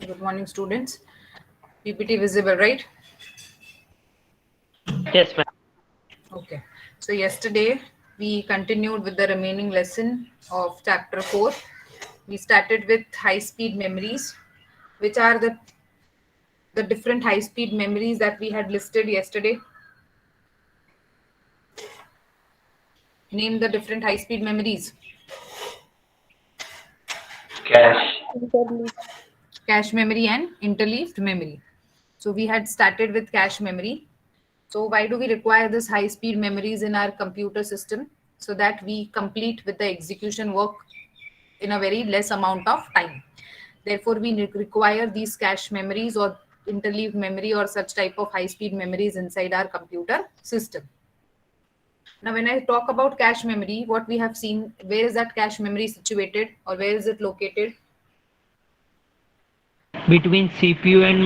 Good morning, students. PPT visible, right? Yes, ma'am. Okay. So yesterday we continued with the remaining lesson of chapter 4. We started with high-speed memories, which are the different high-speed memories that we had listed yesterday. Name the different high-speed memories. Cache. Cache memory and interleaved memory. So we had started with cache memory. So why do we require this high speed memories in our computer system? So that we complete with the execution work in a very less amount of time. Therefore, we require these cache memories or interleaved memory or such type of high speed memories inside our computer system. Now, when I talk about cache memory, what we have seen, where is that cache memory situated or where is it located? Between CPU and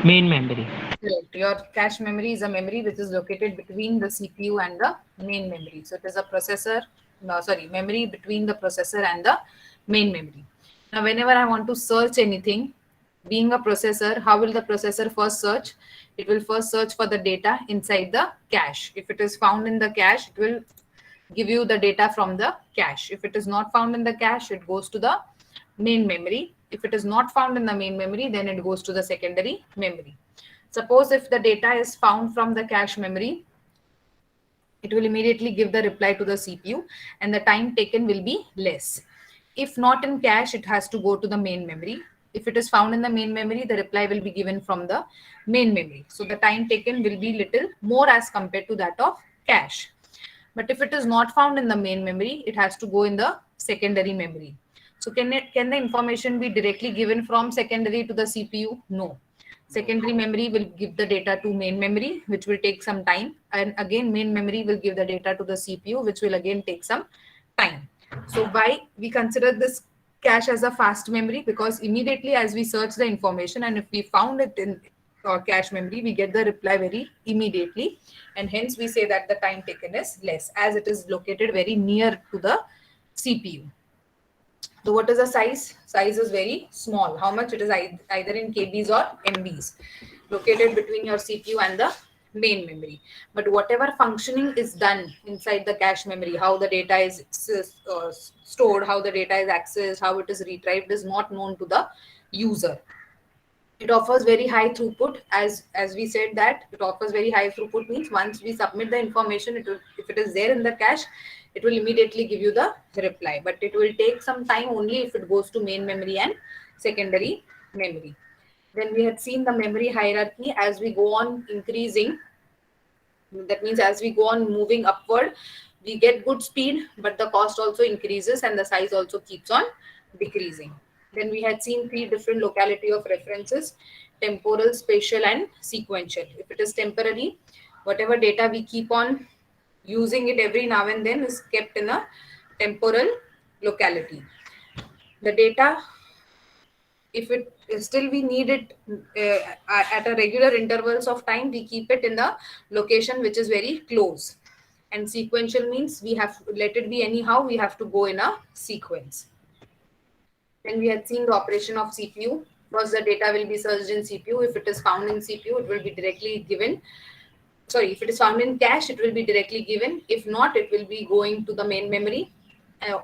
main memory. Correct. Your cache memory is a memory which is located between the CPU and the main memory. So it is a processor, no, sorry, memory between the processor and the main memory. Now, whenever I want to search anything, being a processor, how will the processor first search? It will first search for the data inside the cache. If it is found in the cache, it will give you the data from the cache. If it is not found in the cache, it goes to the main memory. If it is not found in the main memory, then it goes to the secondary memory. Suppose if the data is found from the cache memory, it will immediately give the reply to the CPU and the time taken will be less. If not in cache, it has to go to the main memory. If it is found in the main memory, the reply will be given from the main memory. So the time taken will be little more as compared to that of cache. But if it is not found in the main memory, it has to go in the secondary memory. So can the information be directly given from secondary to the CPU? No. Secondary memory will give the data to main memory, which will take some time. And again, main memory will give the data to the CPU, which will again take some time. So why we consider this cache as a fast memory? Because immediately as we search the information and if we found it in cache memory, we get the reply very immediately. And hence we say that the time taken is less as it is located very near to the CPU. So what is the size? Size is very small. How much? It is either in KBs or MBs, located between your CPU and the main memory. But whatever functioning is done inside the cache memory, how the data is stored, how the data is accessed, how it is retrieved is not known to the user. It offers very high throughput. As we said that it offers very high throughput means once we submit the information, it will, if it is there in the cache, it will immediately give you the reply, but it will take some time only if it goes to main memory and secondary memory. Then we had seen the memory hierarchy. As we go on increasing, that means as we go on moving upward, we get good speed, but the cost also increases and the size also keeps on decreasing. Then we had seen three different locality of references: temporal, spatial, and sequential. If it is temporary, whatever data we keep on using it every now and then is kept in a temporal locality. The data, if it still we need it at a regular intervals of time, we keep it in the location which is very close. And sequential means we have let it be anyhow, we have to go in a sequence. Then we had seen the operation of CPU. First the data will be searched in CPU. If it is found in CPU, it will be directly given, sorry, if it is found in cache, it will be directly given. If not, it will be going to the main memory,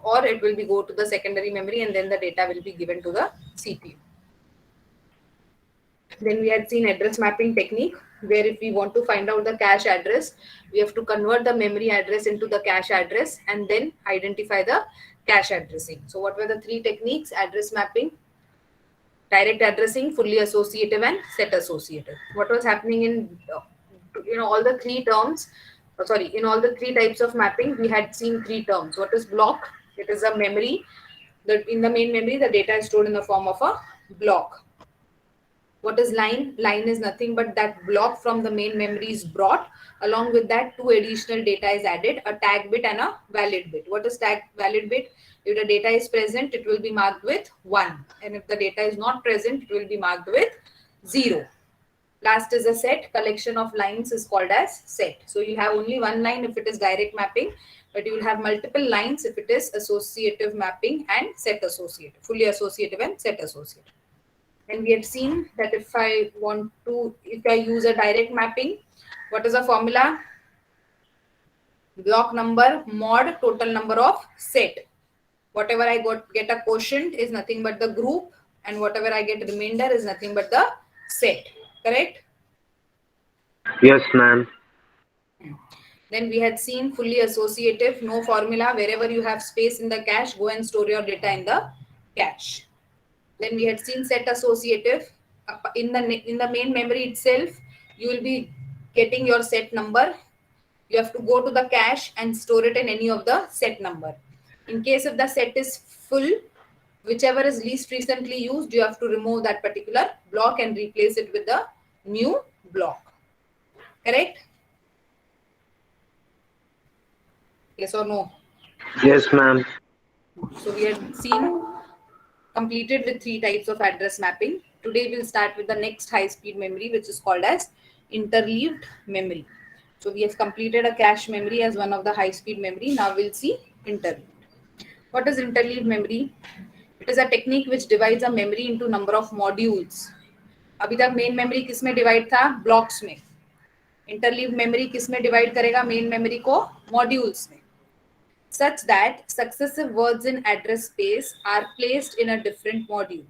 or it will be go to the secondary memory, and then the data will be given to the CPU. Then we had seen address mapping technique, where if we want to find out the cache address, we have to convert the memory address into the cache address and then identify the cache addressing. So what were the three techniques? Address mapping, direct addressing, fully associative, and set associative. What was happening in all the three terms, in all the three types of mapping, we had seen three terms. What is block? It is a memory. In the main memory, the data is stored in the form of a block. What is line? Line is nothing but that block from the main memory is brought. Along with that, two additional data is added, a tag bit and a valid bit. What is tag valid bit? If the data is present, it will be marked with 1. And if the data is not present, it will be marked with 0. Last is a set. Collection of lines is called as set. So you have only one line if it is direct mapping, but you will have multiple lines if it is associative mapping and set associative, fully associative and set associative. And we had seen that if I use a direct mapping, what is the formula? Block number mod total number of set. Whatever I get a quotient is nothing but the group, and whatever I get remainder is nothing but the set. Correct? Yes, ma'am. Then we had seen fully associative, no formula. Wherever you have space in the cache, go and store your data in the cache. Then we had seen set associative. In the main memory itself, you will be getting your set number. You have to go to the cache and store it in any of the set number. In case if the set is full, whichever is least recently used, you have to remove that particular block and replace it with the new block. Correct? Yes or no? Yes, ma'am. So we have seen completed with 3 types of address mapping. Today we'll start with the next high speed memory, which is called as interleaved memory. So we have completed a cache memory as one of the high speed memory. Now we'll see interleaved. What is interleaved memory? It is a technique which divides a memory into number of modules. अभी तक main memory किस में divide था? Blocks में. Interleave memory किस में divide करेगा main memory को? मॉड्यूल्स में. Such that successive words in address space are placed in a different module.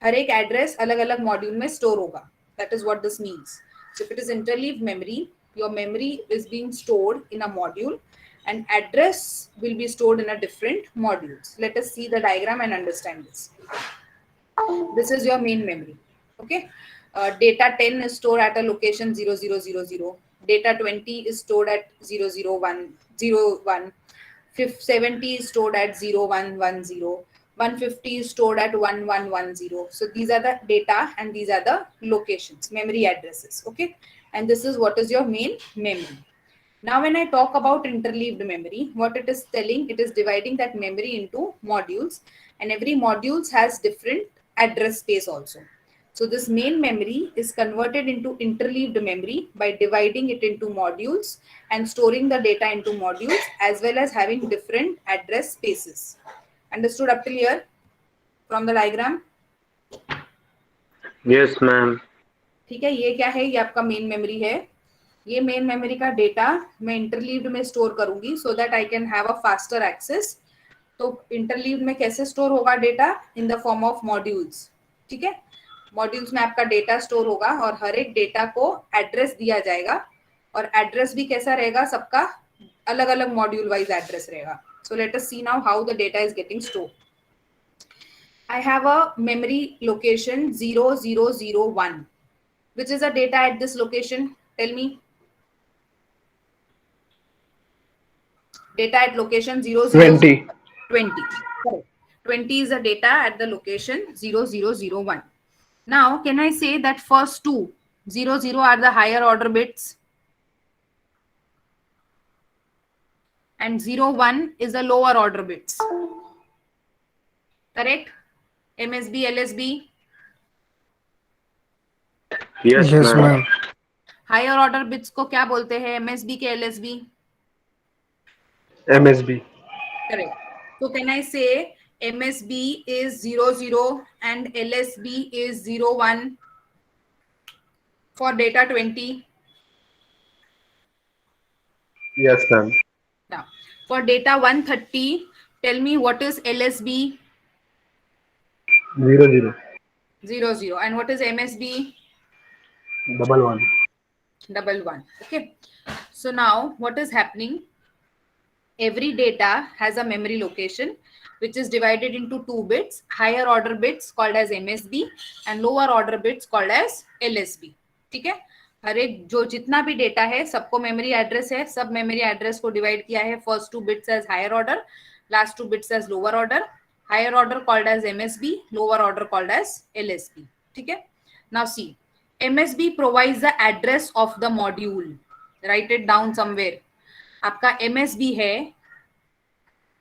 हर एक एड्रेस अलग अलग मॉड्यूल में स्टोर होगा. That is what this means. So if it is interleaved memory, your memory is being stored in a module and address will be stored in a different modules. Let us see the diagram and understand this. This is your main memory. Okay. Data 10 is stored at a location 0000. Data 20 is stored at 001. 70 is stored at 0110. 150 is stored at 1110. So these are the data and these are the locations, memory addresses. Okay. And this is what is your main memory. Now, when I talk about interleaved memory, what it is telling, it is dividing that memory into modules, and every modules has different address space also. So this main memory is converted into interleaved memory by dividing it into modules and storing the data into modules as well as having different address spaces. Understood up till here from the diagram? Yes, ma'am. ठीक है, ये क्या है? ये आपका main memory है. ये main memory का डेटा मैं इंटरलीव्ड में स्टोर करूंगी so that I can have a faster access. तो इंटरलीव्ड में कैसे स्टोर होगा data? In the form of modules. ठीक है, मॉड्यूल्स में आपका डेटा स्टोर होगा और हर एक डेटा को एड्रेस दिया जाएगा और एड्रेस भी कैसा रहेगा? सबका अलग अलग मॉड्यूल वाइज एड्रेस रहेगा. So let us see now how the data is getting stored. I have a memory location 0001. Which is the data at this location? Tell me. Data at location 20. 20. Correct. 20 is the data at the location 0001. Now, can I say that first two 00 are the higher order bits and 01 is the lower order bits? Correct? MSB, LSB. Yes, Yes, ma'am. ma'am. Higher order bits को क्या बोलते हैं? MSB के LSB? MSB. Correct. So can I say MSB is 00 and LSB is 01 for data 20? Yes, ma'am. Now, for data 130, tell me what is LSB? 00. 00. And what is MSB? 11. 11. Okay. So now what is happening? Every data has a memory location which is divided into 2 bits, higher order bits called as MSB and lower order bits called as LSB. ठीक है, हर एक जो जितना भी data है सबको memory address है. सब मेमोरी एड्रेस को डिवाइड किया है. First 2 bits as higher order, last 2 bits as lower order. Higher order called as MSB, lower order called as LSB. ठीक है. Now see, MSB provides the address of the module. Write it down somewhere. आपका MSB है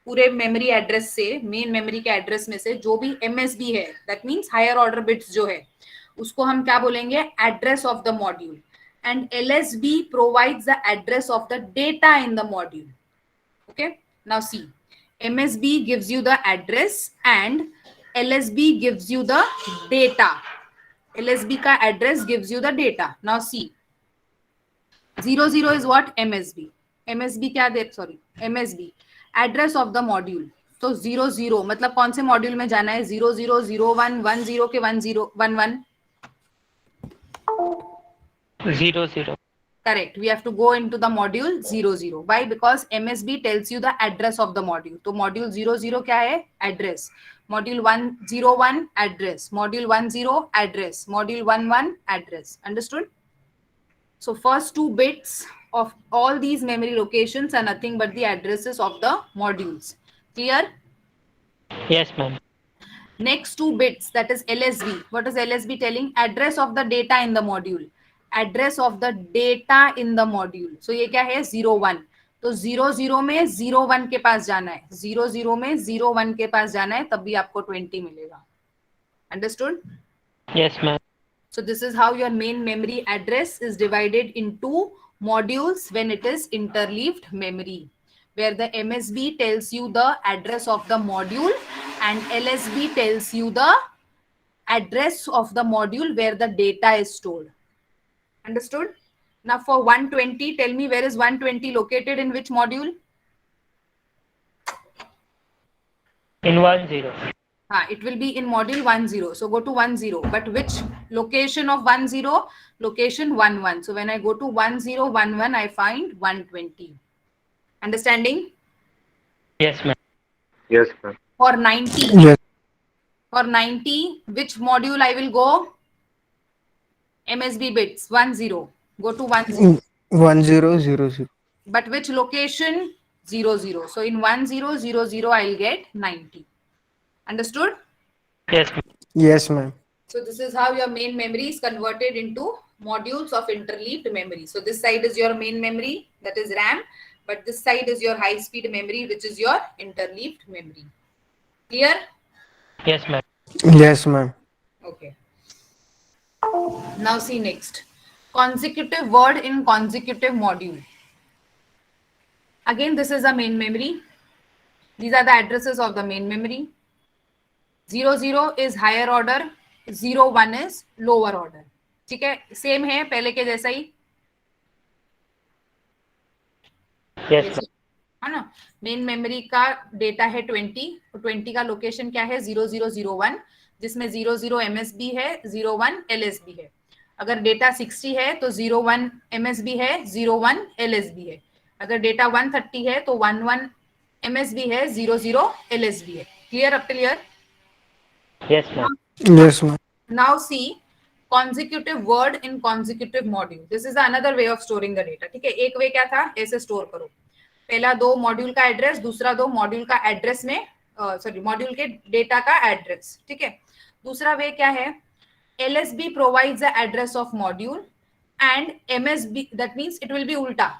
पूरे memory address से, main memory के address में से जो भी MSB है, that means higher order bits जो है, उसको हम क्या बोलेंगे? Address of the module. And LSB provides the address of the data in the module. Okay, now see, MSB gives you the address and LSB gives you the data. LSB का address gives you the data. Now see, 00 is what? MSB. MSB क्या दे, sorry, MSB address of the module. तो 00 मतलब कौन से module में जाना है? 00, 01, 10 के 10, 11. 00. Correct. We have to go into the module 00. Why? Because MSB tells you the address of the module. तो module 00 क्या है? Address. Module 101 address. Module 10 address. Module 11 address. Understood? So first two bits of all these memory locations are nothing but the addresses of the modules. Clear? Yes, ma'am. Next two bits, that is LSB. What is LSB telling? Address of the data in the module. Address of the data in the module. So ये क्या है? 01. तो 00 में 01 के पास जाना है. 00 में 01 के पास जाना है, तब भी आपको 20 मिलेगा. Understood? Yes, ma'am. So this is how your main memory address is divided into modules when it is interleaved memory, where the MSB tells you the address of the module and LSB tells you the address of the module where the data is stored. Understood? Now for 120, tell me, where is 120 located, in which module? In 10. It will be in module 10. So go to 10. But which location of 10? Location 11. So when I go to 1011, I find 120. Understanding? Yes, ma'am. Yes, ma'am. For 90. Yes. For 90, which module I will go? MSB bits 10. Go to 10. 1000. But which location? 00. So in 1000, I'll get 90. Understood? Yes, ma'am. Yes, ma'am. So this is how your main memory is converted into modules of interleaved memory. So this side is your main memory, that is RAM, but this side is your high-speed memory, which is your interleaved memory. Clear? Yes, ma'am. Yes, ma'am. Okay. Now see next. Consecutive word in consecutive module. Again, this is a main memory. These are the addresses of the main memory. 00 is higher order, 01 is lower order. ठीक है, same है पहले के जैसा ही. Yes, ma'am. है ना. Main memory का data है 20. तो 20 का लोकेशन क्या है? 0001, जिसमें 00 MSB है, 01 LSB है. अगर डेटा 60 है तो 01 MSB है, 01 LSB है. अगर डेटा 130 है तो 11 MSB है, 00 LSB है. Clear? Up clear? Yes, ma'am. Yes, ma'am. Now see consecutive word in consecutive module. This is another way of storing the data. ठीक है, एक वे क्या था? ऐसे स्टोर करो. पहला दो मॉड्यूल का एड्रेस, दूसरा दो मॉड्यूल का एड्रेस में मॉड्यूल के डेटा का एड्रेस. ठीक है. दूसरा वे क्या है? LSB provides the address of module and MSB, that means it will be उल्टा.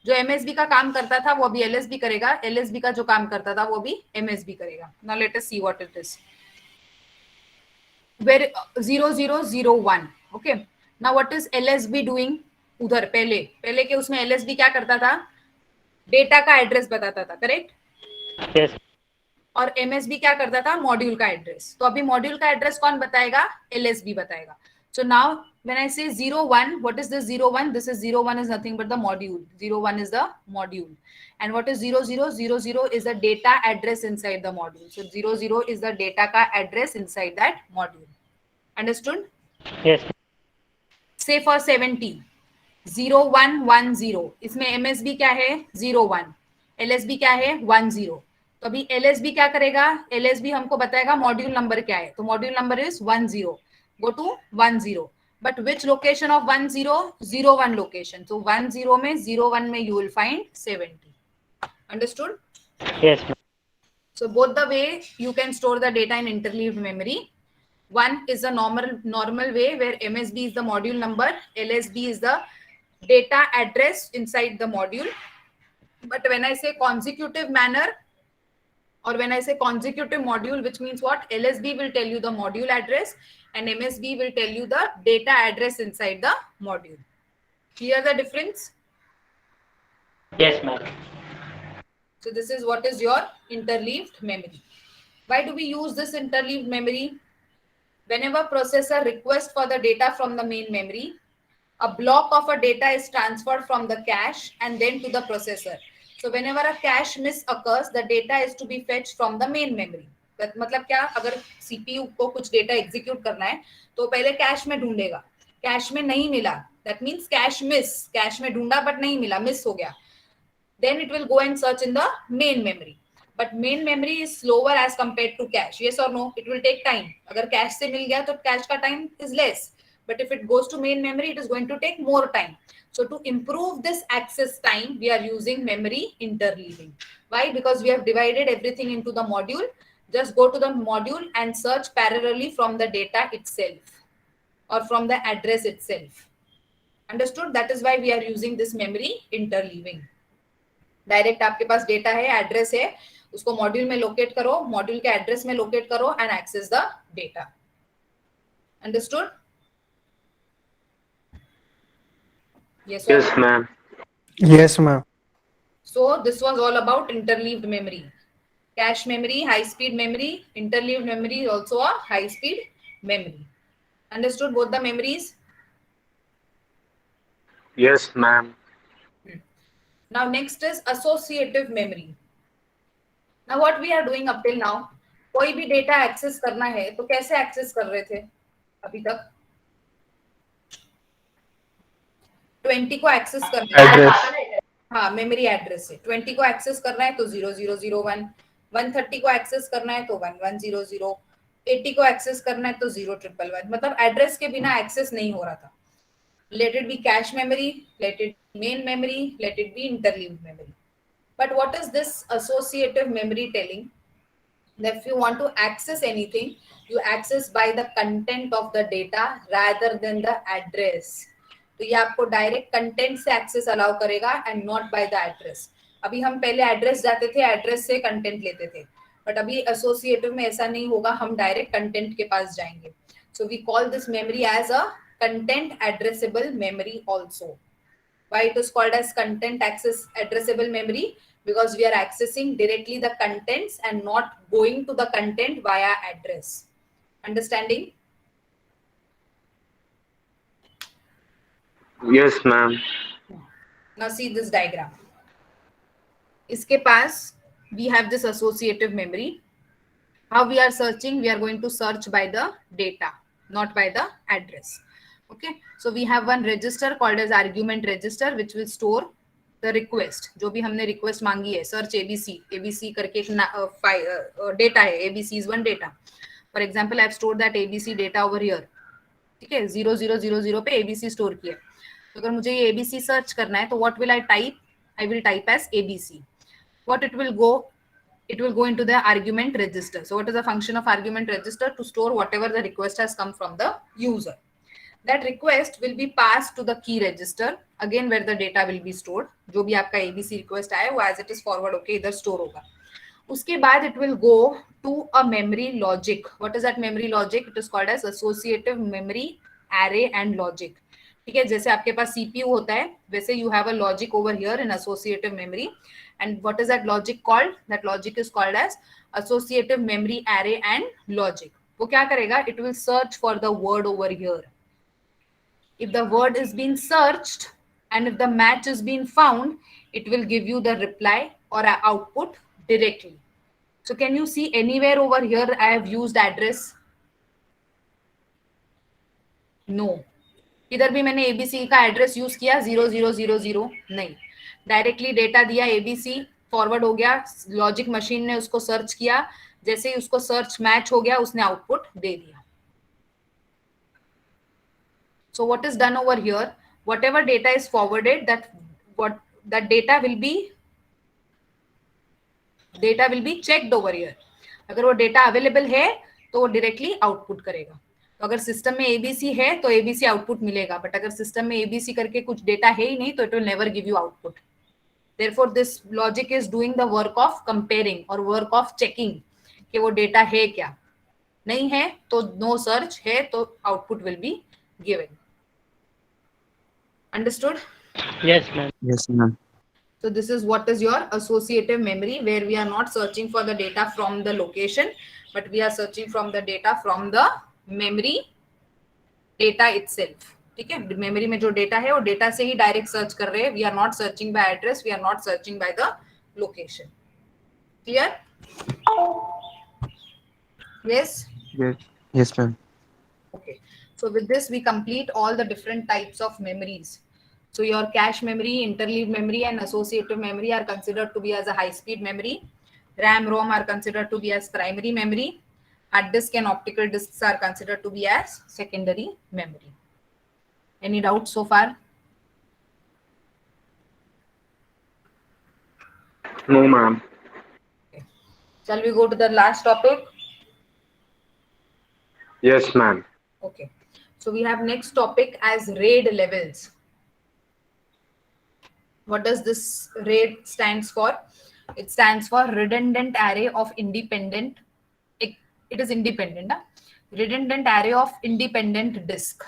जो MSB का काम करता था वो अभी LSB करेगा, LSB का जो काम करता था वो अभी MSB करेगा. Now let us see what it is. Where 0001. Okay. Now what is LSB doing? उधर पहले के उसमें LSB क्या करता था? डेटा का एड्रेस बताता था. करेक्ट? Yes. और MSB क्या करता था? मॉड्यूल का एड्रेस. तो अभी मॉड्यूल का एड्रेस कौन बताएगा? LSB बताएगा. So now when I say 01, what is this 01? This is 01 is nothing but the module. 01 is the module. And what is 00? 00 is the data address inside the module. So 00 is the data ka address inside that module. Understood? Yes. Say for 70, 0110. इसमें MSB क्या है? 01. LSB क्या है? 10. तो अभी LSB क्या करेगा? LSB हमको बताएगा मॉड्यूल नंबर क्या है. तो module number is 10. Go to 10. But which location of 10? 01 location. So 10 में 01 में you will find 70. Understood? Yes, ma'am. So both the way you can store the data in interleaved memory. One is a normal way where MSB is the module number, LSB is the data address inside the module. But when I say consecutive manner, or when I say consecutive module, which means what? LSB will tell you the module address and MSB will tell you the data address inside the module. Clear the difference? Yes, ma'am. So this is what is your interleaved memory. Why do we use this interleaved memory? Whenever processor requests for the data from the main memory, a block of a data is transferred from the cache and then to the processor. So whenever a cache miss occurs, the data is to be fetched from the main memory. मतलब क्या, अगर CPU को कुछ data execute करना है तो पहले cash में ढूंढेगा, कैश में नहीं मिला, that means cache miss, cash में ढूंढा बट नहीं मिला, मिस हो गया, then it will go and search in the main memory. But main memory is slower as compared to cache. Yes or no? It will take time. अगर cache से मिल गया तो cache का time is less. But if it goes to main memory, it is going to take more time. So to improve this access time, we are using memory interleaving. Why? Because we have divided everything into the module. Just go to the module and search parallelly from the data itself or from the address itself. Understood? That is why we are using this memory interleaving. Direct आपके पास data है, address है, उसको module में locate करो, module के address में locate करो and access the data. Understood? Yes, ma'am. Yes, ma'am. So this was all about interleaved memory. Cache memory, high speed memory, interleaved memory is also a high speed memory. Understood both the memories? Yes, ma'am. Now next is associative memory. Now what we are doing up till now, कोई भी data access करना है तो कैसे access कर रहे थे अभी तक? 20 को एक्सेस करना है, Address. हाँ मेमोरी एड्रेस से 20 को एक्सेस करना है तो 0001, 130 को एक्सेस करना है तो 1100, 80 को एक्सेस करना है तो 0111. मतलब एड्रेस के बिना एक्सेस नहीं हो रहा था. Let it be cache memory, let it be main memory, let it be interleaved memory. But what is this associative memory telling? That if you want to access anything, you access by the content of the data rather than the address. तो ये आपको direct content से access allow करेगा and not by the address. अभी हम पहले address जाते थे, एड्रेस से कंटेंट लेते थे, बट अभी एसोसिएटिव में ऐसा नहीं होगा, हम डायरेक्ट कंटेंट के पास जाएंगे. So we call this memory as a content addressable memory also. Why it is called as content access addressable memory? Because we are accessing directly the contents and not going to the content via address. Understanding? Yes, ma'am. Now see this diagram. इसके पास we have this associative memory. How we are searching? We are going to search by the data, not by the address. Okay, so we have one register called as argument register which will store the request. जो भी हमने request मांगी है, search ABC करके एक data है, ABC is one data. For example, I have stored that ABC data over here. ठीक है, 0000 पे ABC store किया. तो अगर मुझे ये ABC search करना है तो what will I type? I will type as ABC. What it will go? It will go into the argument register. So what is the function of argument register? To store whatever the request has come from the user. That request will be passed to the key register, again where the data will be stored. जो भी आपका ABC request आया वो as it is forward होके इधर store होगा. उसके बाद it will go to a memory logic. What is that memory logic? It is called as associative memory array and logic. ठीक है, जैसे आपके पास CPU होता है वैसे you have a logic over here in associative memory. And what is that logic called? That logic is called as associative memory array and logic. वो क्या करेगा? It will search for the word over here. If the word is being searched and if the match is being found, it will give you the reply or an output directly. So can you see anywhere over here I have used address? No. इधर भी मैंने ABC का address use किया 0000 नहीं, directly data दिया ABC, forward हो गया, logic machine ने उसको सर्च किया, जैसे ही उसको सर्च मैच हो गया उसने आउटपुट दे दिया. So what is done over here? Whatever data is forwarded, that data will be checked over here. अगर वो डेटा अवेलेबल है तो वो डायरेक्टली आउटपुट करेगा. तो अगर सिस्टम में ABC है तो ABC आउटपुट मिलेगा, बट अगर सिस्टम में ABC करके कुछ डेटा है ही नहीं तो it will never give you output. Therefore this logic is doing the work of comparing or work of checking कि वो डेटा है क्या, नहीं है तो नो सर्च, है तो output will be given. Understood? Yes, ma'am. Yes, ma'am. So this is what is your associative memory, where we are not searching for the data from the location, but we are searching from the data from the memory data itself. ठीक है, memory में जो data है वो data से ही direct search कर रहे हैं. We are not searching by address, we are not searching by the location. Clear? Yes. Yes, ma'am. Okay. So with this, we complete all the different types of memories. So your cache memory, interleaved memory, and associative memory are considered to be as a high-speed memory. RAM, ROM are considered to be as primary memory. Hard disk and optical disks are considered to be as secondary memory. Any doubts so far? No, ma'am. Okay. Shall we go to the last topic? Yes, ma'am. Okay. So we have next topic as RAID levels. What does this RAID stands for? It stands for redundant array of independent. It is independent. Redundant array of independent disk.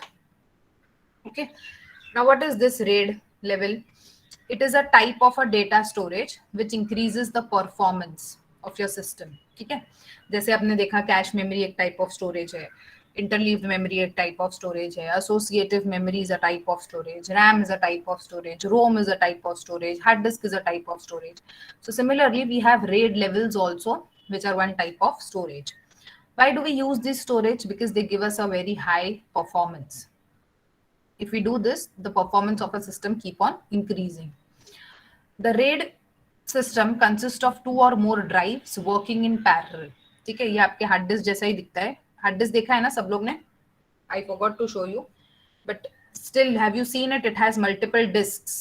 Okay. Now what is this RAID level? It is a type of a data storage which increases the performance of your system. ठीक है, जैसे आपने देखा cache memory एक type of storage है, interleaved memory एक type of storage है, associative memory is a type of storage, RAM is a type of storage, ROM is a type of storage, hard disk is a type of storage. So similarly we have RAID levels also, which are one type of storage. Why do we use this storage? Because they give us a very high performance. If we do this, the performance of a system keep on increasing. The RAID system consists of 2 or more drives working in parallel. ठीक है, ये आपके hard disk जैसा ही दिखता है. Hard disk देखा है ना सब लोग ने? I forgot to show you, but still have you seen it? It has multiple disks.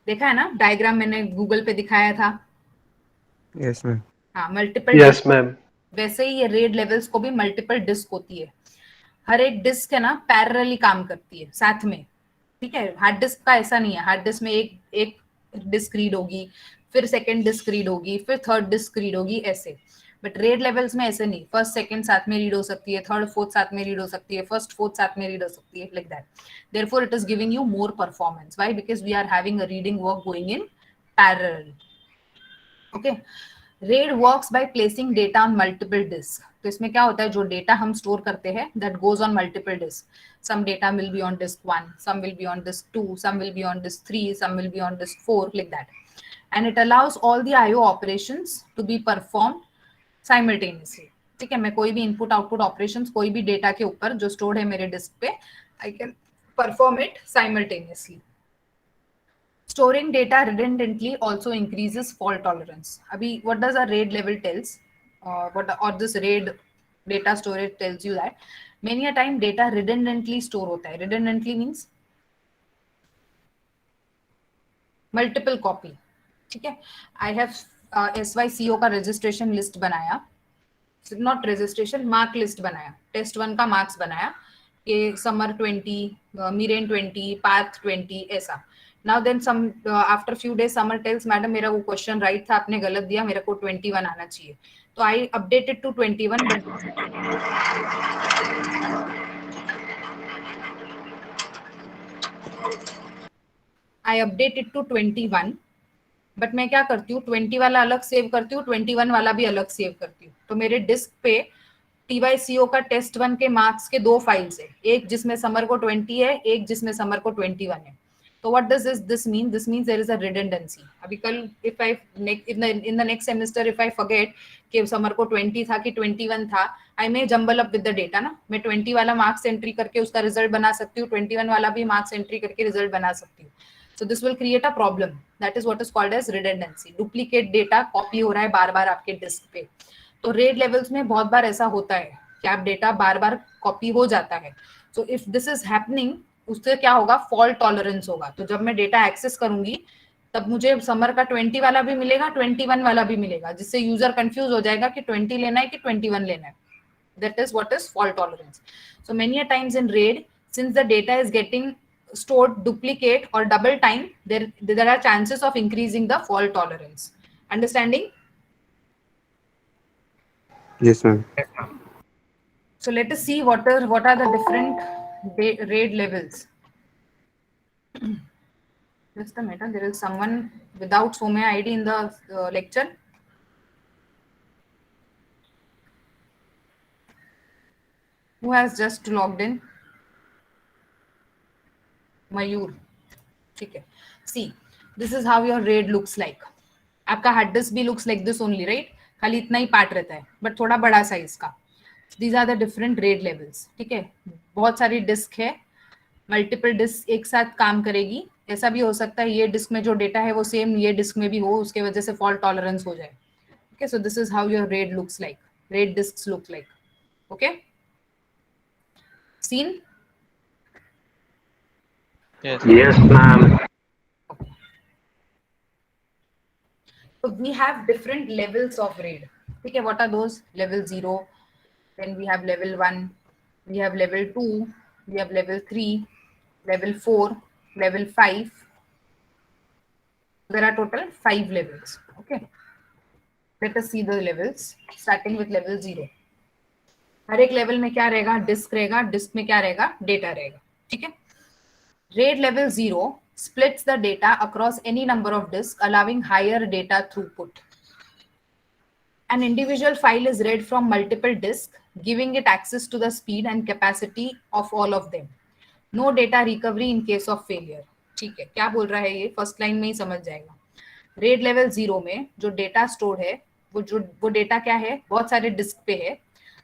देखा है ना? डायग्राम मैंने गूगल पे दिखाया था. Yes, ma'am. हाँ, मल्टीपल. Yes, ma'am. वैसे ही ये RAID लेवल्स को भी मल्टीपल डिस्क होती है. हर एक डिस्क है ना पैरेलली काम करती है साथ में. ठीक है, हार्ड डिस्क का ऐसा नहीं है. हार्ड डिस्क में एक डिस्क रीड होगी, फिर सेकंड डिस्क रीड होगी, फिर थर्ड डिस्क रीड होगी, ऐसे. बट RAID लेवल्स में ऐसे नहीं. फर्स्ट सेकंड साथ में रीड हो सकती है, थर्ड फोर्थ साथ में रीड हो सकती है, फर्स्ट फोर्थ साथ में रीड हो सकती है, like that. Therefore it is giving you more performance. Why? Because we are having a reading work going in parallel. Okay. RAID works by placing data on multiple disks. तो इसमें क्या होता है, जो डेटा हम स्टोर करते हैं that goes on multiple disks. Some data will be on disk 1, some will be on disk 2, some will be on disk 3, some will be on disk 4, like that. And it allows all the IO operations to be performed simultaneously. ठीक है, मैं कोई भी input output operations कोई भी data के ऊपर जो स्टोर्ड है मेरे डिस्क पे, I can perform it simultaneously. Storing data redundantly also increases fault tolerance. Abhi, what does a RAID level tells? Or this RAID data storage tells you that many a time data redundantly store hota hai. Redundantly means multiple copy. ठीक है, I have SYCO का registration list बनाया, not registration, mark list बनाया, test 1 का marks बनाया कि summer 20, Miren 20, path 20, ऐसा. Now then some after few days summer tells madam मेरा वो question right था, आपने गलत दिया, मेरे को 21 आना चाहिए. तो I updated to 21, but I updated to 21. But मैं क्या करती हूँ, 20 वाला अलग सेव करती हूँ, 21 वाला भी अलग सेव करती हूँ. तो मेरे डिस्क पे TYCO का टेस्ट 1 के मार्क्स के 2 फाइल्स है, एक जिसमें समर को 20 है, एक जिसमें समर को 21 है. तो what does this mean? This means there is a redundancy. अभी कल if I in the next semester if I forget कि समर को 20 था कि 21 था, I may jumble up with the data ना. मैं 20 वाला मार्क्स एंट्री करके उसका रिजल्ट बना सकती हूँ, 21 वाला भी मार्क्स एंट्री करके रिजल्ट बना सकती हूँ. So this will create a problem. That is what is called as redundancy. Duplicate data copy हो रहा है बार बार आपके डिस्क पे. तो RAID levels में बहुत बार ऐसा होता है कि आप डेटा बार बार कॉपी हो जाता है. So if this is happening, उससे क्या होगा, फॉल्ट टॉलरेंस होगा. तो जब मैं डेटा एक्सेस करूंगी तब मुझे समर का 20 वाला भी मिलेगा, 21 वाला भी मिलेगा, जिससे यूजर कंफ्यूज हो जाएगा कि 20 लेना है कि 21 लेना है. That is what is fault tolerance. So many a times in RAID, since the data is getting stored duplicate or double time, there are chances of increasing the fault tolerance. Understanding? Yes, ma'am. So let us see what are the different RAID levels. Just a minute. There is someone without Somya ID in the lecture. Who has just logged in? Mayur. ठीक है. See, this is how your RAID looks like. आपका hard disk भी looks like this only, right? खाली इतना ही part रहता है, but थोड़ा बड़ा साइज का. These are the different RAID levels. ठीक है. बहुत सारी डिस्क है, मल्टीपल डिस्क एक साथ काम करेगी. ऐसा भी हो सकता है ये डिस्क में जो डेटा है वो सेम ये डिस्क में भी हो, उसके वजह से फॉल्ट टॉलरेंस हो जाए. Okay, so this is how your RAID looks like. RAID disks look like. Okay. Seen? Yes, ma'am. So we have different levels of RAID. Okay, what are those? Level 0, then we have level 1, we have level 2, we have level 3, level 4, level 5. There are total 5 levels. Okay. Let us see the levels, starting with level 0. हर एक level में क्या रहेगा? Disc रहेगा, disc में क्या रहेगा? Data रहेगा. ठीक है. RAID level 0 splits the data across any number of disks, allowing higher data throughput. An individual file is read from multiple disks, giving it access to the speed and capacity of all of them. No data recovery in case of failure. ठीक है. क्या बोल रहा है ये? First line में ही समझ जाएगा. RAID level 0 में जो डेटा स्टोर है वो डेटा क्या है? बहुत सारे डिस्क पे है.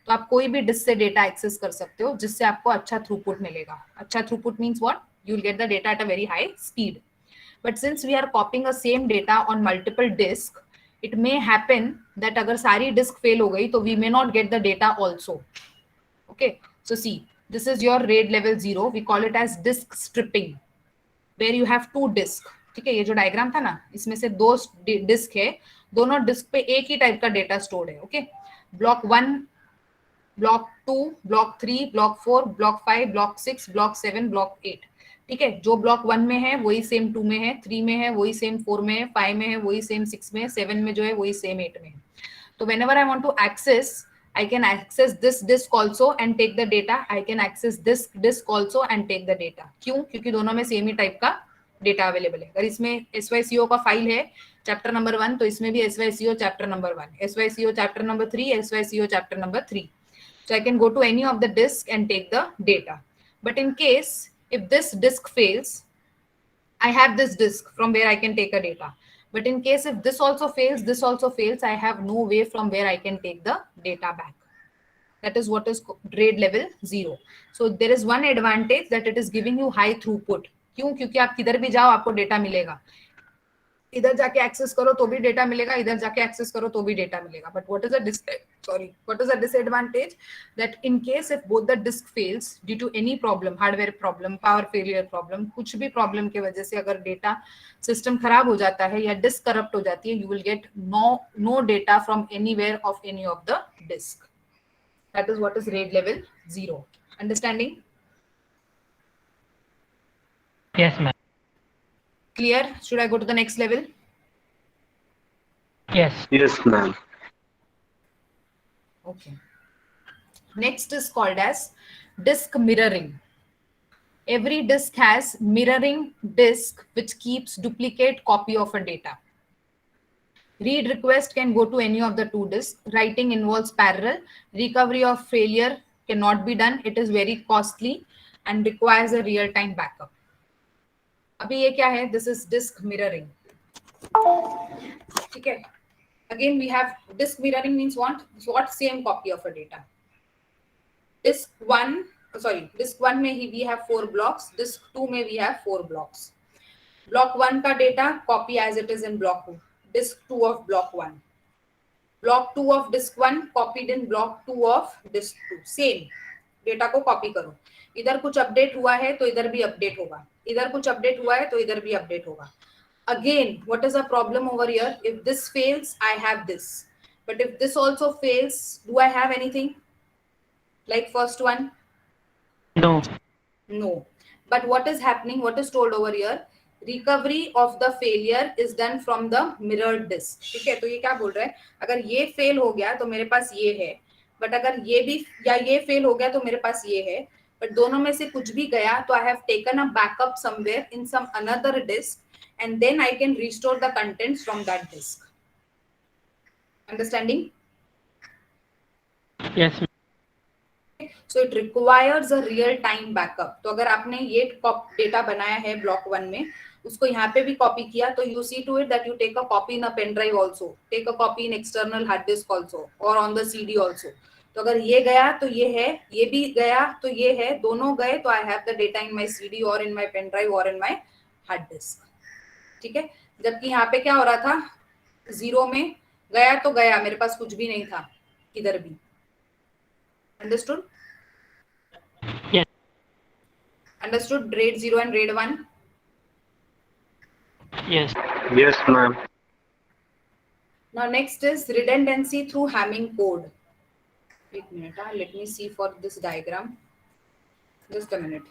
तो आप कोई भी डिस्क से डेटा एक्सेस कर सकते हो जिससे आपको अच्छा थ्रूपुट मिलेगा. अच्छा throughput means what? You will get the data at a very high speed. But since we are copying a same data on multiple disks, it may happen that अगर सारी disk fail हो गई तो we may not get the data also. Okay, so see, this is your RAID level 0. We call it as disk stripping, where you have two disks. ठीक है, ये जो diagram था ना, इसमें से दो डिस्क है, दोनों डिस्क पे एक ही टाइप का डेटा स्टोर्ड है. Okay, block 1, block 2, block 3, block 4, block 5, block 6, block 7, block 8. ठीक है, जो ब्लॉक 1 में है वही सेम 2 में है, 3 में है वही सेम 4 में है, 5 में है वही सेम 6 में है, 7 में जो है वही सेम 8 में है. तो whenever I want to access, I can access this disk also and take the data. I can access this disk also and take the data. क्यों? क्योंकि दोनों में सेम ही टाइप का डेटा अवेलेबल है. अगर इसमें SYCO का फाइल है चैप्टर नंबर 1, तो इसमें भी SYCO chapter number 1, SYCO chapter number 3, SYCO chapter number 3. So I can go to any of the disk and take the data. But in case if this disk fails, I have this disk from where I can take a data. But in case if this also fails, I have no way from where I can take the data back. That is what is RAID level 0. So there is one advantage that it is giving you high throughput. क्यों? क्योंकि आप किधर भी जाओ आपको data मिलेगा. इधर जाके एक्सेस करो तो भी डेटा मिलेगा, इधर जाके एक्सेस करो तो भी डेटा मिलेगा. But what is the disadvantage? That in case if both the disk fails due to any problem, hardware problem, power failure problem, कुछ भी प्रॉब्लम की वजह से अगर डेटा सिस्टम खराब हो जाता है या डिस्क करप्ट हो जाती है, you will get no data from anywhere of any of the disk. That is what is RAID level 0. Understanding? Yes, ma'am. Clear? Should I go to the next level? Yes. Yes, ma'am. Okay. Next is called as disk mirroring. Every disk has mirroring disk which keeps duplicate copy of a data. Read request can go to any of the two disks. Writing involves parallel. Recovery of failure cannot be done. It is very costly and requires a real-time backup. अभी ये क्या है? This is disk mirroring. ठीक है. Again we have disk mirroring means what? Same copy of a data. Disk 1 में ही we have 4 blocks. Disk 2 में we have 4 blocks. Block 1 का data copy as it is in block 2. Disk 2 of block 1. Block 2 of disk 1 copied in block 2 of disk 2. Same data को copy करो. इधर कुछ update हुआ है तो इधर भी अपडेट होगा, इधर कुछ अपडेट हुआ है तो इधर भी अपडेट होगा. Again, what is the problem over here? If this fails, I have this. But if this also fails, do I have anything? Like first one? No. No. But what is happening? What is told over here? Recovery of the failure is done from the mirrored disk. ठीक है, तो ये क्या बोल रहा है? अगर ये फेल हो गया तो मेरे पास ये है, बट अगर ये भी या ये फेल हो गया तो मेरे पास ये है, बट दोनों में से कुछ भी गया तो I have taken a backup somewhere in some another disk and then I can restore the contents from that disk. Understanding? Yes, ma'am. So it requires a real time backup. तो अगर आपने ये डेटा बनाया है block 1 में, उसको यहाँ पे भी कॉपी किया, तो you see to it that you take a copy in a pen drive also, take a copy in external hard disk also, or on the CD also. तो अगर ये गया तो ये है, ये भी गया तो ये है, दोनों गए तो I have the data in my CD or in my pen drive or in my hard disk. ठीक है, जबकि यहाँ पे क्या हो रहा था, 0 में गया तो गया, मेरे पास कुछ भी नहीं था इधर भी. Understood? Yes. Understood RAID 0 and RAID 1? Yes. Yes, ma'am. Now next is redundancy through Hamming code. Wait a minute, let me see for this diagram. Just a minute.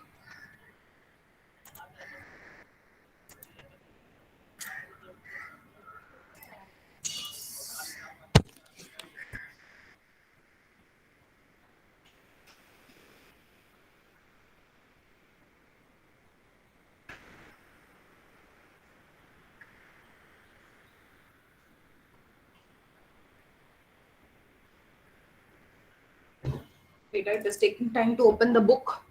Wait, it is taking time to open the book.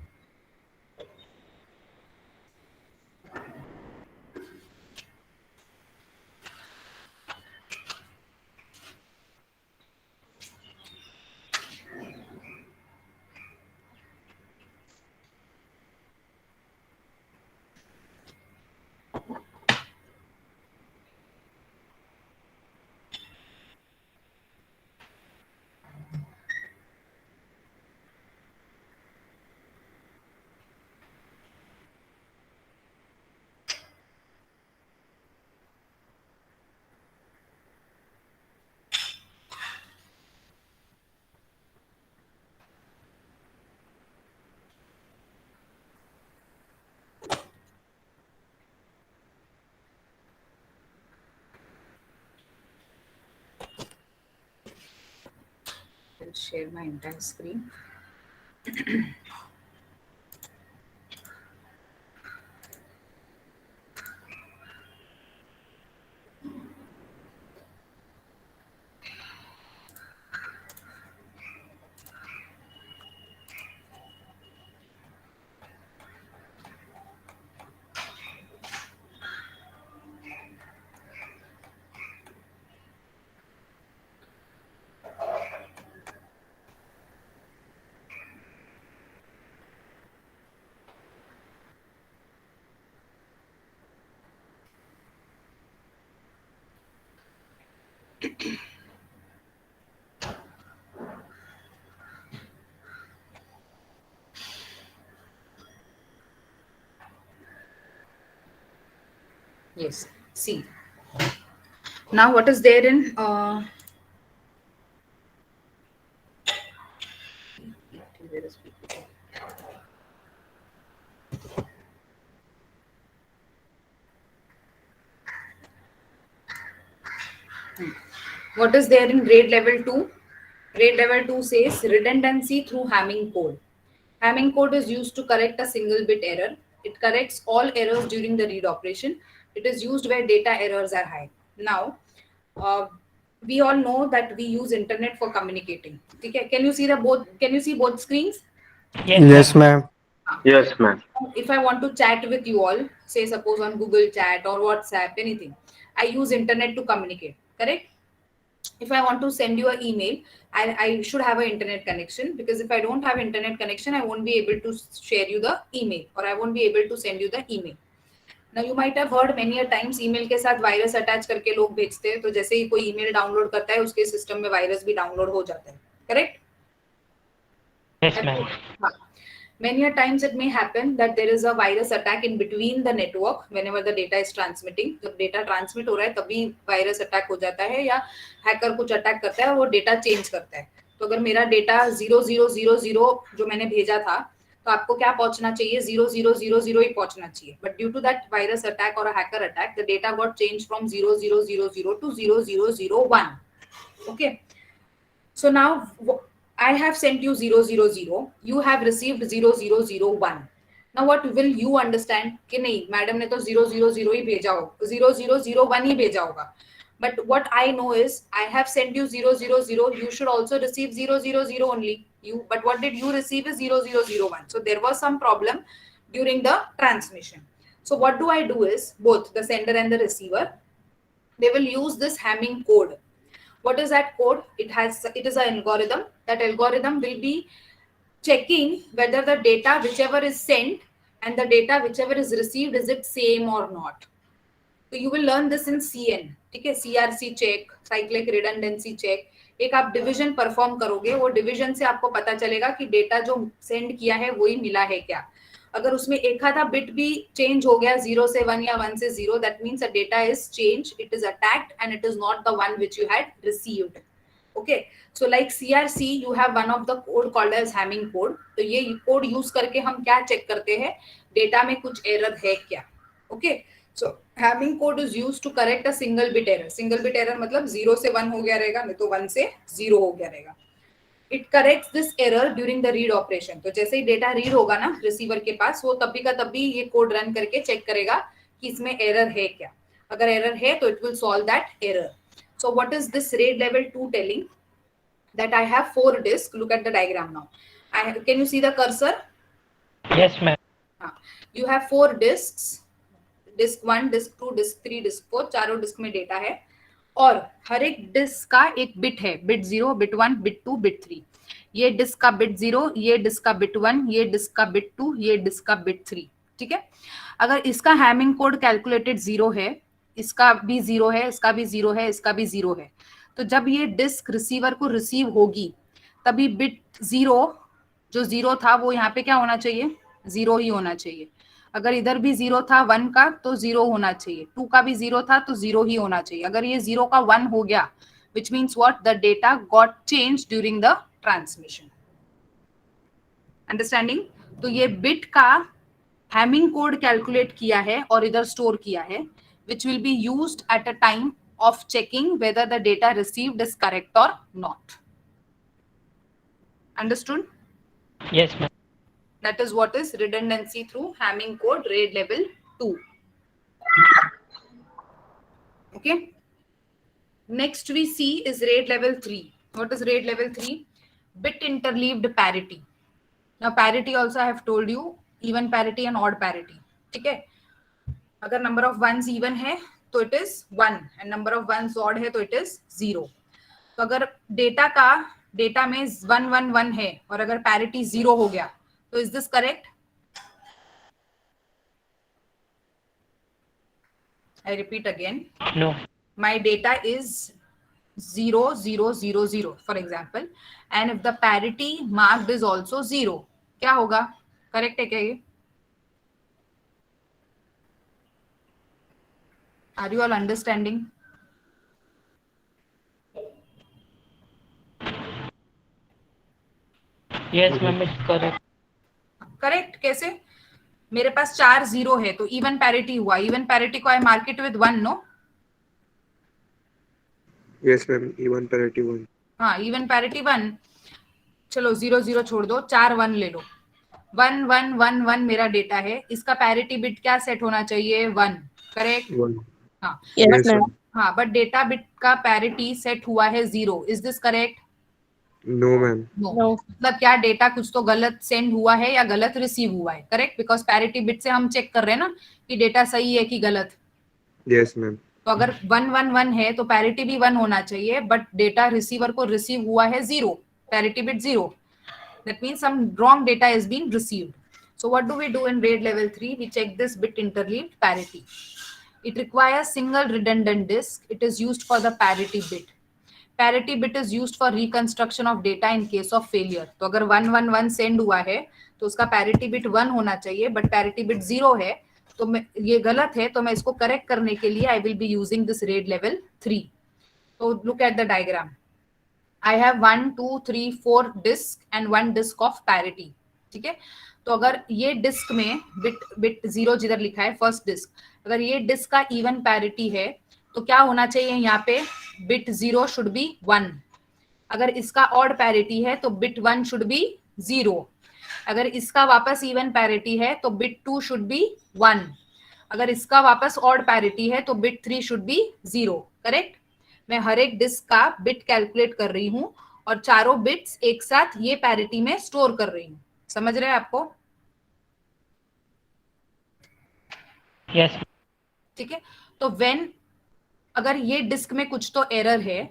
I'll share my entire screen. Yes, see. Now what is there in where is PPT? What is there in RAID level 2? RAID level 2 says redundancy through Hamming code. Hamming code is used to correct a single bit error. It corrects all errors during the read operation. It is used where data errors are high. Now, we all know that we use internet for communicating. Okay, can you see the both? Can you see both screens? Yes, ma'am. Yes, ma'am. If I want to chat with you all, say suppose on Google Chat or WhatsApp, anything, I use internet to communicate. Correct? If I want to send you an email, I should have an internet connection, because if I don't have internet connection, I won't be able to share you the email, or I won't be able to send you the email. Now you might have heard many a times email के साथ virus attach करके लोग भेजते हैं, तो जैसे ही कोई email download करता है उसके सिस्टम में वायरस भी डाउनलोड हो जाता है. करेक्ट? Yes, ma'am. हाँ. Many a times it may happen that there is a virus attack in between the network whenever the data is transmitting. जब डेटा ट्रांसमिट हो रहा है तभी वायरस अटैक हो जाता है, या हैकर कुछ अटैक करता है और वो डेटा चेंज करता है. तो अगर मेरा डेटा 0000 जो मैंने भेजा था, तो आपको क्या पहुंचना चाहिए? 0000 ही पहुंचना चाहिए. But due to that virus attack और hacker attack, the data got change from 0000 to 0001. Okay. So now I have sent you 000, you have received 0001. Now what will you understand कि नहीं मैडम ने तो 000 ही भेजा हो 0001 ही भेजा होगा. But what I know is I have sent you 000. You should also receive 000 only. But what did you receive is 0001. So there was some problem during the transmission. So what do I do is both the sender and the receiver, they will use this Hamming code. What is that code? It is an algorithm. That algorithm will be checking whether the data whichever is sent and the data whichever is received, is it same or not. So you will learn this in CN. ठीक है, CRC check, cyclic redundancy check. एक आप division perform करोगे, वो division से आपको पता चलेगा कि डेटा जो सेंड किया है वही मिला है क्या. अगर उसमें एक आधा बिट भी चेंज हो गया 0 से 1 या 1 से 0, that means the data is change, it is attacked and it is not the one which you had received. Okay, so like CRC you have one of the code called as Hamming code. तो ये code use करके हम क्या check करते हैं, data में कुछ error है क्या. Okay, so Hamming code is used to correct a single bit error. Single bit error मतलब 0 से 1 हो गया रहेगा, नहीं तो 1 से 0 हो गया रहेगा. It corrects this error during the read operation. तो जैसे ही डेटा रीड होगा ना रिसीवर के पास, वो तभी का तभी ये कोड रन करके चेक करेगा कि इसमें एरर है क्या. अगर एरर है तो it will solve that error. So what is this RAID level 2 telling? That I have 4 disks. Look at the diagram now. Can you see the cursor? Yes, ma'am. You have 4 disks. Disk 1, disk 2, disk 3, disk 4. चारों disc में data है और हर एक disc का एक bit है, bit 0, bit 1, bit 2, bit 3. ये disc का बिट 0, ये डिस्क का बिट 1, ये डिस्क का बिट 2, ये डिस्क का बिट 3. ठीक है, अगर इसका हैमिंग कोड कैलकुलेटेड 0 है, इसका भी 0 है, इसका भी 0 है, इसका भी 0 है, तो जब ये डिस्क रिसीवर को रिसीव होगी तभी बिट 0 जो 0 था वो यहाँ पे क्या होना चाहिए, 0 ही होना चाहिए. अगर इधर भी 0 था 1 का तो 0 होना चाहिए, 2 का भी 0 था तो 0 ही होना चाहिए. अगर ये 0 का 1 हो गया, which means what, the data got changed during the transmission. Understanding? तो ये बिट का हैमिंग कोड कैलकुलेट किया है और इधर स्टोर किया है, which will be used at a time of checking whether the data received is correct or not. Understood? Yes, ma'am. That is what is redundancy through Hamming code RAID level 2. Okay. Next we see is RAID level 3. What is RAID level 3? Bit interleaved parity. Now parity also I have told you, even parity and odd parity. ठीक है, अगर number of ones even है तो it is 1 and number of ones odd है तो it is 0. तो अगर data में 1 1 1 है और अगर parity 0 हो गया तो is this correct? I repeat again. No. My data is 0 0 0 0 for example, and if the parity marked is also 0, क्या होगा? करेक्ट है क्या ये? Are you all understanding? Yes, ma'am. It's correct. Correct कैसे? मेरे पास 4 0 है तो इवन पैरिटी हुआ. इवन पैरिटी को I mark it with 1, no? Yes, ma'am. Even parity 1. हाँ, इवन पैरिटी 1. चलो 0 0 छोड़ दो, 4 1 ले लो. 1 1 1 1 मेरा डेटा है. इसका पैरिटी बिट क्या सेट होना चाहिए? 1. करेक्ट? 1. हाँ. Yes, ma'am. हाँ, बट डेटा बिट का पैरिटी सेट हुआ है 0. Is this correct? No, ma'am. No. मतलब क्या डेटा कुछ तो गलत सेंड हुआ है या गलत रिसीव हुआ है. करेक्ट, बिकॉज पैरिटी बिट से हम चेक कर रहे हैं ना कि डेटा सही है कि गलत. Yes, ma'am. तो अगर 1 1 1 है तो पैरिटी भी 1 होना चाहिए, बट डेटा रिसीवर को रिसीव हुआ है 0, parity bit 0. That means some wrong data is being received. So what do we do in RAID level 3? We check this bit interleaved parity. It requires single redundant disk. It is used for the parity bit. Parity bit is used for reconstruction of data in case of failure. तो अगर 1 1 1 send हुआ है तो उसका parity bit 1 होना चाहिए, but parity bit 0 है तो मैं ये गलत है, तो मैं इसको करेक्ट करने के लिए I will be using this RAID level 3. तो look at the diagram. I have 1 2 3 4 disk and 1 disk of parity. ठीक है, तो अगर ये डिस्क में बिट 0 जिधर लिखा है फर्स्ट डिस्क, अगर ये डिस्क का इवन पैरिटी है तो क्या होना चाहिए यहाँ पे? Bit 0 should be 1. अगर इसका ऑड पैरिटी है तो बिट 1 शुड बी 0. अगर इसका वापस इवन पैरिटी है तो बिट 2 शुड बी 1. अगर इसका वापस ऑड पैरिटी है तो बिट 3 शुड बी 0. करेक्ट. मैं हर एक डिस्क का बिट कैलकुलेट कर रही हूं और चारों बिट्स एक साथ ये पैरिटी में स्टोर कर रही हूं. समझ रहे हैं आपको? यस. ठीक है. तो व्हेन अगर ये डिस्क में कुछ तो एरर है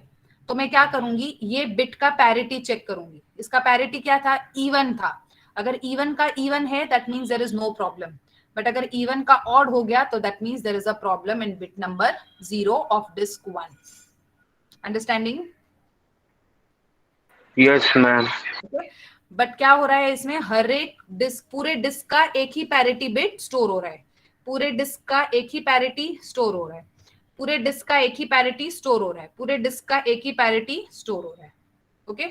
तो मैं क्या करूंगी, ये बिट का पैरिटी चेक करूंगी. इसका पैरिटी क्या था? इवन था. अगर इवन का इवन है that means there is no problem. But अगर इवन का ऑड हो गया तो that means there is a problem in bit number 0 of disk 1. Understanding? Yes, ma'am. But क्या हो रहा है इसमें, हर एक डिस्क, पूरे डिस्क का एक ही पैरिटी बिट स्टोर हो रहा है. पूरे डिस्क का एक ही पैरिटी स्टोर हो रहा है. पूरे डिस्क का एक ही पैरिटी स्टोर हो रहा है. पूरे डिस्क का एक ही पैरिटी स्टोर हो रहा है. Okay.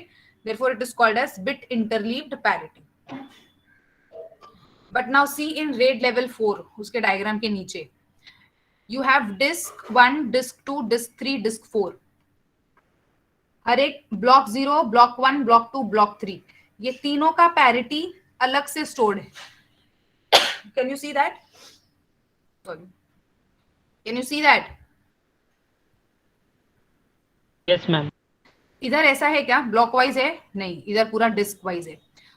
Therefore it is called as bit interleaved parity. But now see in RAID level 4, उसके डायग्राम के नीचे you have disk 1, disk 2, disk 3, disk 4. हर एक ब्लॉक 0, ब्लॉक 1, ब्लॉक 2, ब्लॉक 3, ये तीनों का पैरिटी अलग से स्टोर्ड है. Can you see that? Sorry, can you see that? Yes ma'am. इधर ऐसा है क्या? ब्लॉक वाइज है? नहीं, इधर पूरा डिस्क वाइज है.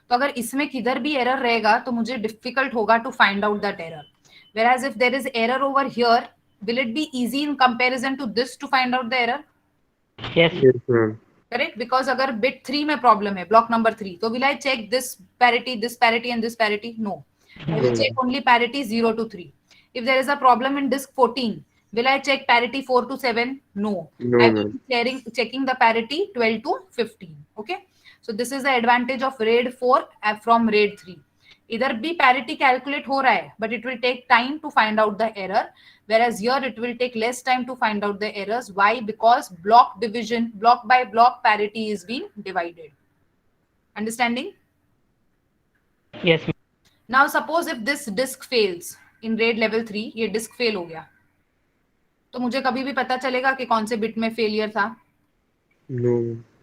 तो अगर इसमें किधर भी एरर रहेगा तो मुझे डिफिकल्ट होगा to find out that error. whereas if there is error over here, will it be easy in comparison to this to find out the error? Yes. Yes, ma'am. Correct. Because अगर bit 3 में problem है, block number 3, तो will I check this parity and this parity? No. I will check only parity 0 to 3. If there is a problem in disk 14, will I check parity 4 to 7? No. No, I will ma'am. be checking the parity 12 to 15. Okay. So this is the advantage of RAID 4 from RAID 3. इधर भी parity calculate हो रहा है, but it will take time to find out the error. Whereas here it will take less time to find out the errors. Why? Because block division, block by block parity is being divided. Understanding? Yes. Now suppose if this disk fails in RAID level 3, ये disk fail हो गया, तो मुझे कभी भी पता चलेगा कि कौन से bit में failure था? No.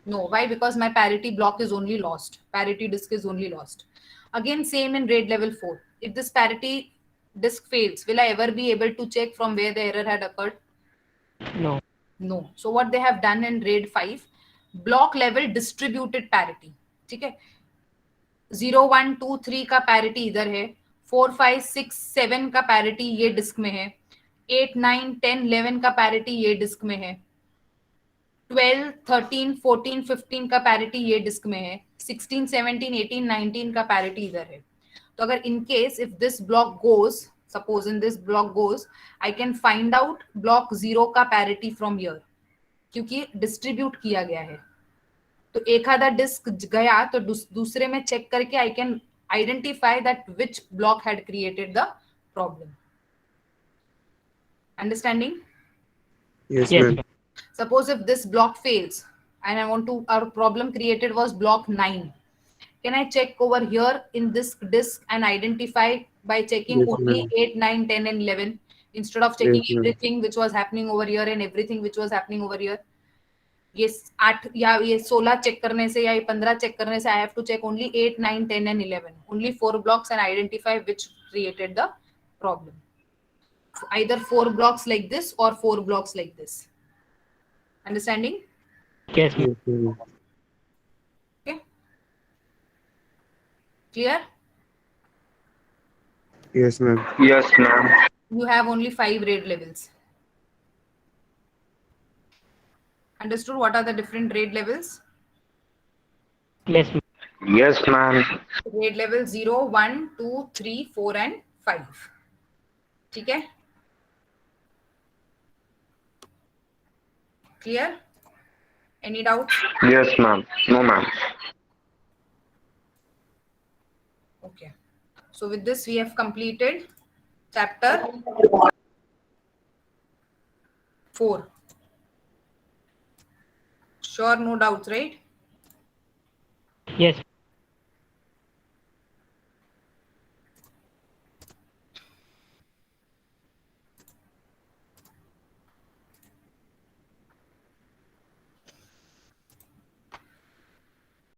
No. Why? Because my parity block is only lost. Parity disk is only lost. Again, same in RAID level 4. If this parity disk fails, will I ever be able to check from where the error had occurred? No. No. So what they have done in RAID 5, block level distributed parity. ठीक है. 0, 1, 2, 3 का parity इधर है, 4, 5, 6, 7 का parity ये disc में है, 8, 9, 10, 11 का पैरिटी ये डिस्क में है, 12, 13, 14, 15 का पैरिटी ये डिस्क में है, 16, 17, 18, 19 का पैरिटी इधर है. तो अगर इन case if this block goes, suppose in this block goes, I can find out block 0 का पैरिटी फ्रॉम हियर, क्योंकि डिस्ट्रीब्यूट किया गया है. तो एक आधा डिस्क गया तो दूसरे में चेक करके I can identify that which block had created the problem. Understanding? Yes, yes. ma'am. Suppose if this block fails and I want to, our problem created was block 9. Can I check over here in this disk and identify by checking Yes, only ma'am. 8, 9, 10 and 11 instead of checking Yes, ma'am. everything which was happening over here and everything which was happening over here? ये 8 या ये 16 check करने से या ये 15 check करने से I have to check only 8, 9, 10 and 11. Only 4 blocks and identify which created the problem. Either 4 blocks like this or 4 blocks like this. Understanding? Yes. Yes, ma'am. Okay. Clear? Yes, ma'am. Yes, ma'am. You have only 5 RAID levels. Understood what are the different RAID levels? Yes. Yes, ma'am. RAID level 0, 1, 2, 3, 4 and 5. ठीक है? Clear? Any doubt? Yes, ma'am. No, ma'am. Okay. So with this we have completed chapter 4. Sure, no doubts, right? Yes.